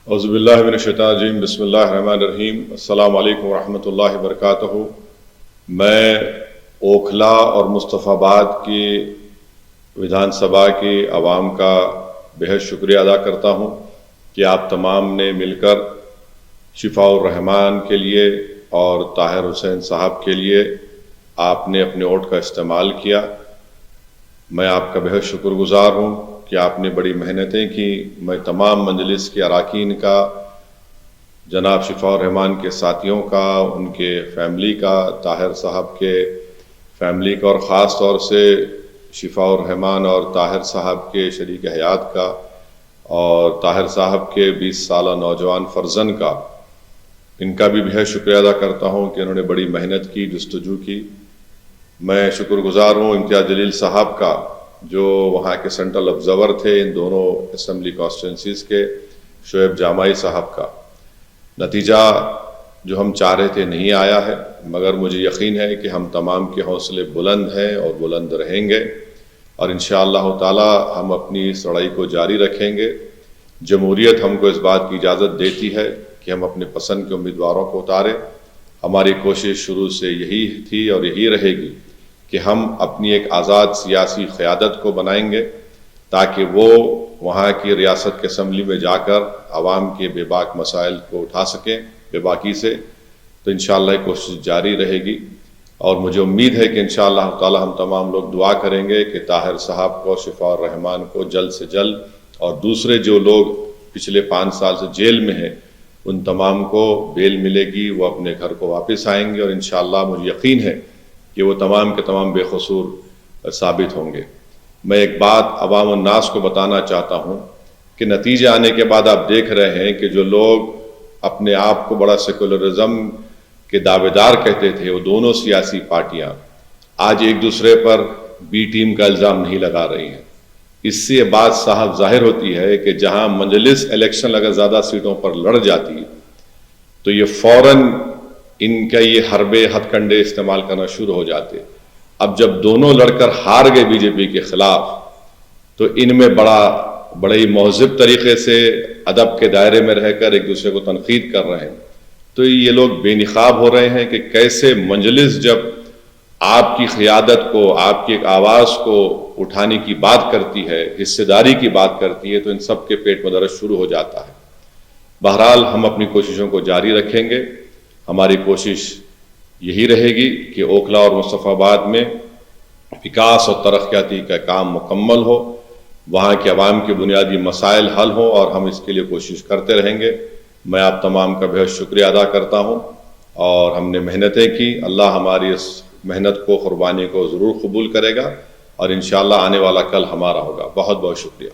اعوذ باللہ من الشیطان الرجیم، بسم اللہ الرحمن الرحیم۔ السلام علیکم ورحمۃ اللہ وبرکاتہ۔ میں اوکھلا اور مصطفیٰ آباد کی ودھان سبھا کی عوام کا بہت شکریہ ادا کرتا ہوں کہ آپ تمام نے مل کر شفاء الرحمان کے لیے اور طاہر حسین صاحب کے لیے آپ نے اپنے ووٹ کا استعمال کیا۔ میں آپ کا بہت شکر گزار ہوں کہ آپ نے بڑی محنتیں کی۔ میں تمام مجلس کے اراکین کا، جناب شفاء الرحمان کے ساتھیوں کا، ان کے فیملی کا، طاہر صاحب کے فیملی کا، اور خاص طور سے شفاء الرحمان اور طاہر صاحب کے شریک حیات کا اور طاہر صاحب کے 20 سالہ نوجوان فرزند کا، ان کا بھی بہت شکریہ ادا کرتا ہوں کہ انہوں نے بڑی محنت کی، جستجو کی۔ میں شکر گزار ہوں امتیاز جلیل صاحب کا، جو وہاں کے سینٹرل آبزرور تھے ان دونوں اسمبلی کانسٹیٹوئنسیز کے، شعیب جامعی صاحب کا۔ نتیجہ جو ہم چاہ رہے تھے نہیں آیا ہے، مگر مجھے یقین ہے کہ ہم تمام کے حوصلے بلند ہیں اور بلند رہیں گے، اور انشاءاللہ تعالی ہم اپنی اس لڑائی کو جاری رکھیں گے۔ جمہوریت ہم کو اس بات کی اجازت دیتی ہے کہ ہم اپنے پسند کے امیدواروں کو اتاریں۔ ہماری کوشش شروع سے یہی تھی اور یہی رہے گی کہ ہم اپنی ایک آزاد سیاسی قیادت کو بنائیں گے تاکہ وہ وہاں کی ریاست کے اسمبلی میں جا کر عوام کے بے باک مسائل کو اٹھا سکیں بے باکی سے۔ تو انشاءاللہ یہ کوشش جاری رہے گی، اور مجھے امید ہے کہ انشاءاللہ تعالی ہم تمام لوگ دعا کریں گے کہ طاہر صاحب کو، شفاء الرحمان کو جلد سے جلد، اور دوسرے جو لوگ پچھلے 5 سال سے جیل میں ہیں ان تمام کو بیل ملے گی، وہ اپنے گھر کو واپس آئیں گے، اور انشاءاللہ مجھے یقین ہے کہ وہ تمام کے تمام بے قصور ثابت ہوں گے۔ میں ایک بات عوام الناس کو بتانا چاہتا ہوں کہ نتیجے آنے کے بعد آپ دیکھ رہے ہیں کہ جو لوگ اپنے آپ کو بڑا سیکولرزم کے دعوے دار کہتے تھے، وہ دونوں سیاسی پارٹیاں آج ایک دوسرے پر بی ٹیم کا الزام نہیں لگا رہی ہیں۔ اس سے یہ بات صاحب ظاہر ہوتی ہے کہ جہاں مجلس الیکشن اگر زیادہ سیٹوں پر لڑ جاتی ہے تو یہ فوراً ان کا یہ حربے ہتھ کنڈے استعمال کرنا شروع ہو جاتے۔ اب جب دونوں لڑ کر ہار گئے بی جے پی کے خلاف، تو ان میں بڑے ہی مہذب طریقے سے ادب کے دائرے میں رہ کر ایک دوسرے کو تنقید کر رہے ہیں۔ تو یہ لوگ بے نقاب ہو رہے ہیں کہ کیسے مجلس جب آپ کی قیادت کو، آپ کی ایک آواز کو اٹھانے کی بات کرتی ہے، حصے داری کی بات کرتی ہے، تو ان سب کے پیٹ میں درد شروع ہو جاتا ہے۔ بہرحال ہم اپنی کوششوں کو جاری رکھیں گے۔ ہماری کوشش یہی رہے گی کہ اوکھلا اور مصطفیٰ آباد میں وکاس اور ترقیاتی کا کام مکمل ہو، وہاں کے عوام کے بنیادی مسائل حل ہوں، اور ہم اس کے لیے کوشش کرتے رہیں گے۔ میں آپ تمام کا بہت شکریہ ادا کرتا ہوں، اور ہم نے محنتیں کی۔ اللہ ہماری اس محنت کو، قربانی کو ضرور قبول کرے گا، اور انشاءاللہ آنے والا کل ہمارا ہوگا۔ بہت بہت شکریہ۔